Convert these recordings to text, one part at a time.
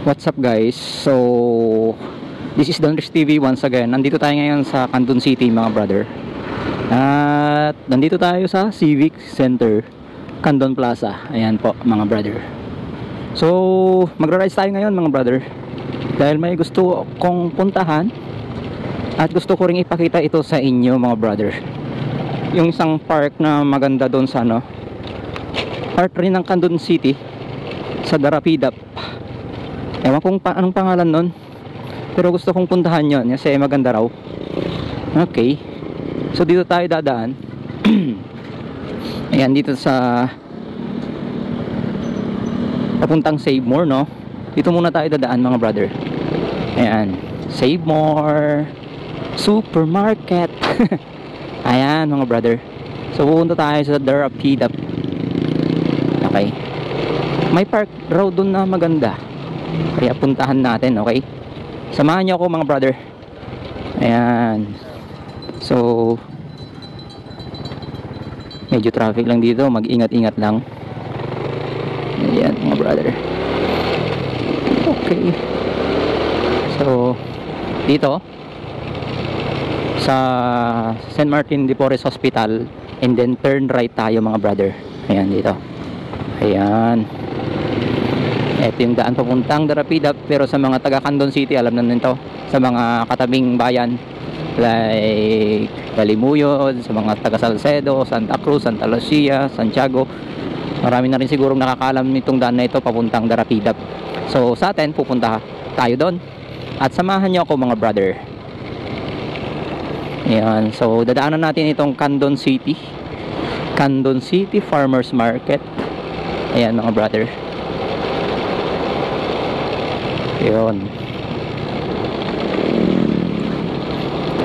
What's up guys? So this is Don Rich TV once again. Nandito tayo ngayon sa Candon City mga brother. At nandito tayo sa Civic Center, Candon Plaza. Ayan po mga brother. So magra-rides tayo ngayon mga brother, dahil may gusto kong puntahan at gusto ko ring ipakita ito sa inyo mga brother. Yung isang park na maganda doon sa part rin ng Candon City, sa Darapidap. Ewan kung anong pangalan nun, pero gusto kong puntahan yon kasi maganda raw. Okay, so dito tayo dadaan. Ayan, dito sa papuntang Save More, no? Dito muna tayo dadaan mga brother. Ayan, Save More Supermarket. Ayan mga brother, so pupunta tayo sa Darapidap. Okay, may park raw dun na maganda, kaya puntahan natin. Okay, samahan niyo ako mga brother. Ayan, so medyo traffic lang dito, mag-ingat-ingat lang. Ayan mga brother. Okay, so dito sa San Martin de Porres Hospital, and then turn right tayo mga brother. Ayan dito. Ayan, ito yung daan papuntang Darapidap. Pero sa mga taga Candon City, alam na nito. Sa mga katabing bayan like Dalimuyod, sa mga taga Salcedo, Santa Cruz, Santa Lucia, Santiago, marami na rin sigurong nakakalam nitong daan na ito papuntang Darapidap. So sa atin, pupunta tayo doon at samahan niyo ako mga brother. Ayan, so dadaanan natin itong Candon City Farmers Market. Ayan mga brother. Yun,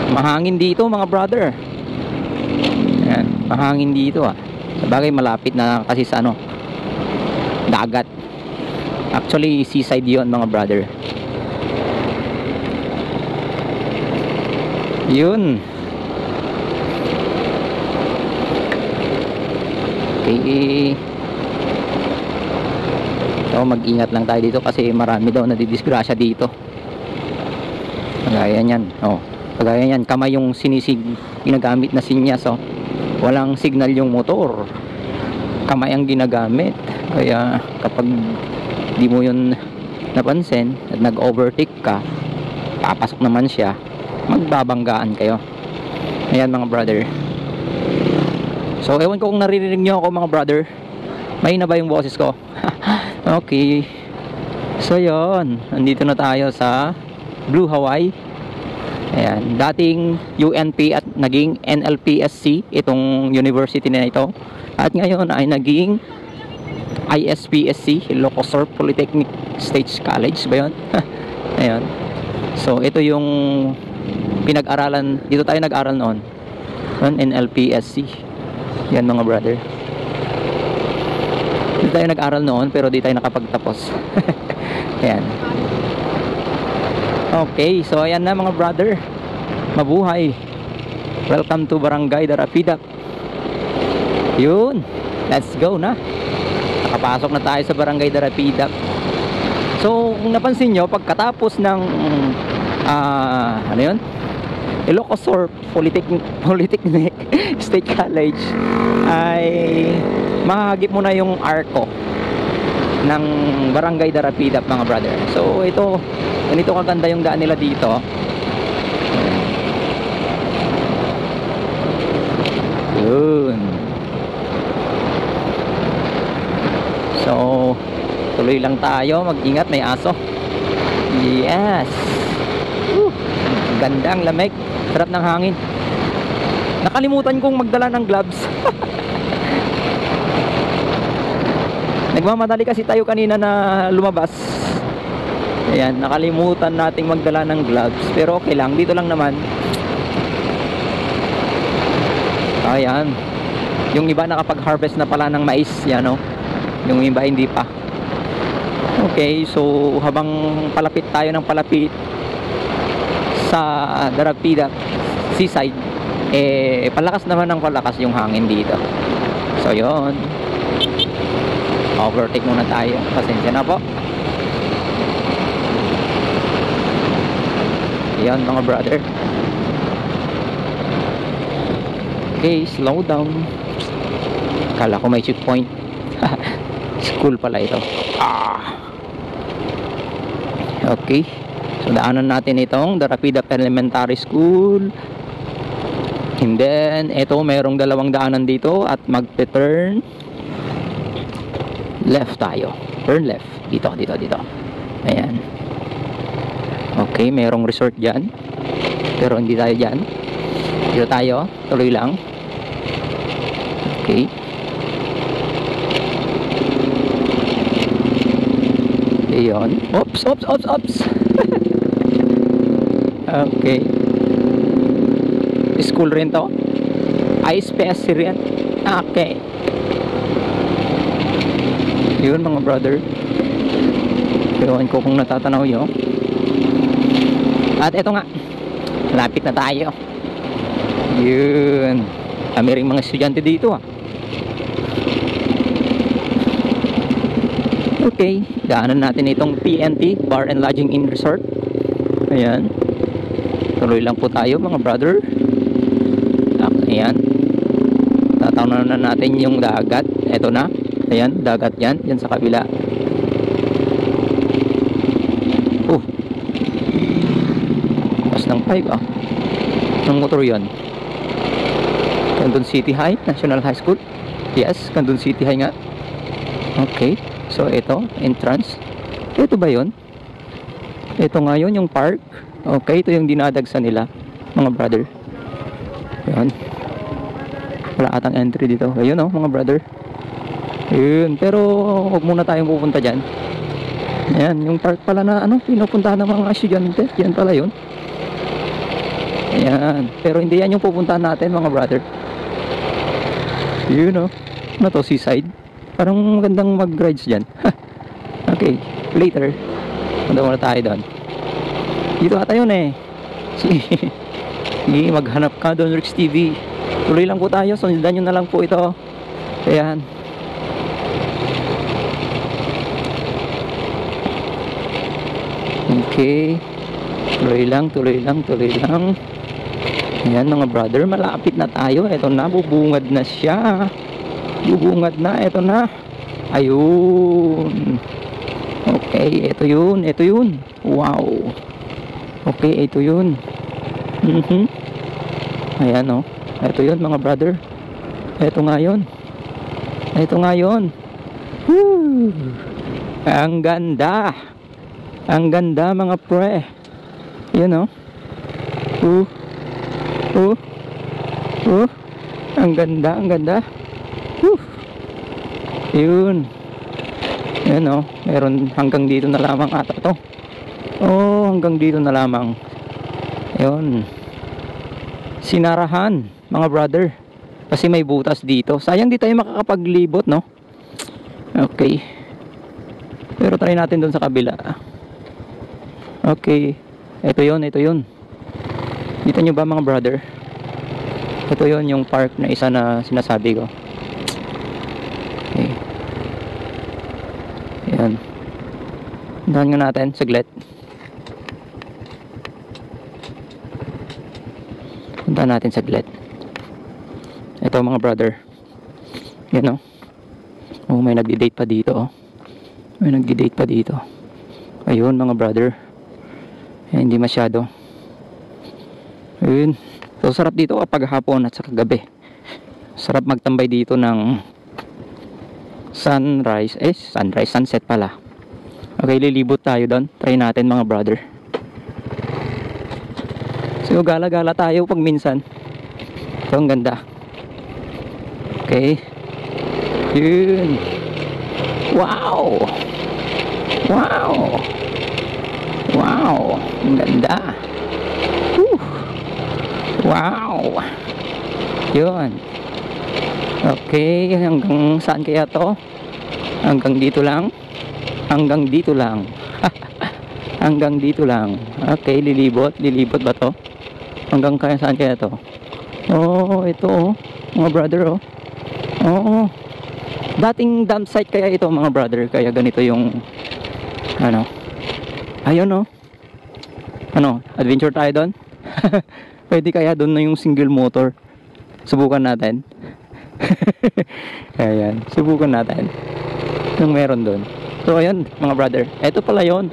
mahangin dito mga brother. Ayan, mahangin dito sabagay malapit na kasi sa dagat. Actually seaside yon mga brother. Yun. Okay, so mag-ingat lang tayo dito kasi marami daw nadidisgrasya dito. Kagaya yan, kagaya yan, kamay yung ginagamit na sinyas. Walang signal yung motor, kamay ang ginagamit. Kaya kapag di mo yun napansin at nag-overtake ka, papasok naman siya, magbabanggaan kayo. Ayan mga brother. So ewan ko kung naririnig nyo ako mga brother, may na ba yung boses ko? Okay, so yun, nandito na tayo sa Blue Hawaii. Ayan, dating UNP at naging NLPSC itong university na ito, at ngayon ay naging ISPSC, Ilocos Polytechnic State College ba yun? Ayan, so ito yung pinag-aralan, dito tayo nag-aral noon, NLPSC. Yan mga brother, dito tayo nag-aral noon pero di tayo nakapagtapos. Ayan. Okay, so ayan na mga brother, mabuhay, welcome to Barangay Darapidap. Yun, let's go na. Nakapasok na tayo sa Barangay Darapidap. So kung napansin nyo, pagkatapos ng ano yun, Ilocos Polytechnic State College, ay mahagip mo na yung arko ng Barangay Darapidap mga brother. So ito, ganito kaganda yung daan nila dito. Yun. So tuloy lang tayo, mag-ingat, may aso. Yes. Gandang lamig, sarap ng hangin. Nakalimutan kong magdala ng gloves. Nagmamadali kasi tayo kanina na lumabas. Ayan, nakalimutan nating magdala ng gloves, pero okay lang, dito lang naman. Ayan, yung iba nakapag-harvest na pala ng mais, yan yung iba hindi pa. Okay, so habang palapit tayo ng palapit sa Darapidap seaside, palakas naman ng palakas yung hangin dito. So yun, overtake muna tayo, pasensya na po. Ayan mga brother. Okay, slow down. Kala ko may checkpoint. School pala ito. Okay. So daanan natin itong Darapida Elementary School. And then ito mayroong dalawang daanan dito at magpe-turn left tayo. Turn left. Dito. Ayan. Okay, mayroong resort dyan. Pero hindi tayo dyan. Dito tayo. Tuloy lang. Okay. Ayan. Oops. Okay. School rin to. ISPS rin. Okay. Yun mga brother. Ewan ko kung natatanaw nyo. At eto nga. Malapit na tayo. Yun. Kami rin mga estudyante dito Okay. Daanan natin itong PNT Bar and Lodging Inn Resort. Ayan. Tuloy lang po tayo mga brother. Ayan. Tatawnan na natin yung dagat. Eto na. Ayan. Dagat yan. Yan sa kabila. Pas ng pipe ng motor yan. Candon City High National High School. Yes. Candon City High nga. Okay. So ito. Entrance. Ito ba yun? Ito nga yun yung park. Okay. Ito yung dinadagsa nila mga brother. Ayan. Wala atang entry dito. Ayun mga brother. Ayun. Pero huwag muna tayong pupunta dyan. Ayan. Yung park pala na pinupuntahan ng mga estudyante. Yan pala yun. Ayan. Pero hindi yan yung pupuntahan natin mga brother. Yun Ano to? Seaside. Parang magandang mag-rides dyan. Okay. Later. Punta muna tayo doon. Dito ata yun Sige, maghanap ka doon, Rix TV. Tuloy lang po tayo. Sundan nyo na lang po ito. Ayan. Okay. Tuloy lang. Ayan mga brother. Malapit na tayo. Ito na. Bubungad na siya. Ito na. Ayun. Okay. Ito yun. Wow. Okay. Ito yun. Ayan Ito yun mga brother. Ito nga yun. Woo! Ang ganda mga pre. Yun Ang ganda. Yun. Meron hanggang dito na lamang ata to. Hanggang dito na lamang. Yun. Sinarahan mga brother. Kasi may butas dito. Sayang di tayo makakapaglibot Okay. Pero try natin doon sa kabila. Okay. Ito yun. Kita nyo ba mga brother? Ito yun yung park na isa na sinasabi ko. Okay. Ayan. Dahan nga natin saglit. Punta natin saglit. Ito mga brother. Yan may nagdi-date pa dito Ayun mga brother. Hindi masyado. Ayun. So sarap dito kapag hapon at saka gabi. Sarap magtambay dito ng sunset pala. Okay, lilibot tayo doon. Try natin mga brother. So gala-gala tayo pag minsan. Ito ang ganda. Okay. Yun. Wow. Ang ganda. Wow. Yun. Okay, hanggang saan kaya to? Hanggang dito lang. Hanggang dito lang. Okay, lilibot ba to? Hanggang saan kaya to? Ito mga brother dating dump site kaya ito mga brother, kaya ganito yung ayun Ano, adventure tayo doon? Pwede kaya doon na yung single motor? Subukan natin. Ayan, subukan natin. Nung meron doon. So ayun mga brother, ito pala yon.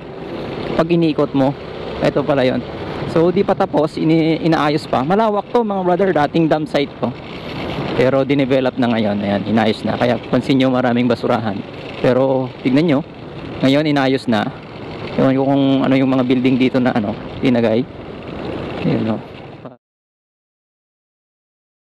Pag iniikot mo, ito pala yon. So di pa tapos, inaayos pa. Malawak to mga brother, dating dam site to. Pero dinevelop na ngayon, ayan, inayos na. Kaya pansin nyo maraming basurahan. Pero tignan nyo, ngayon inayos na. Ewan ko kung ano yung mga building dito na ano, tinagay. Ayan o.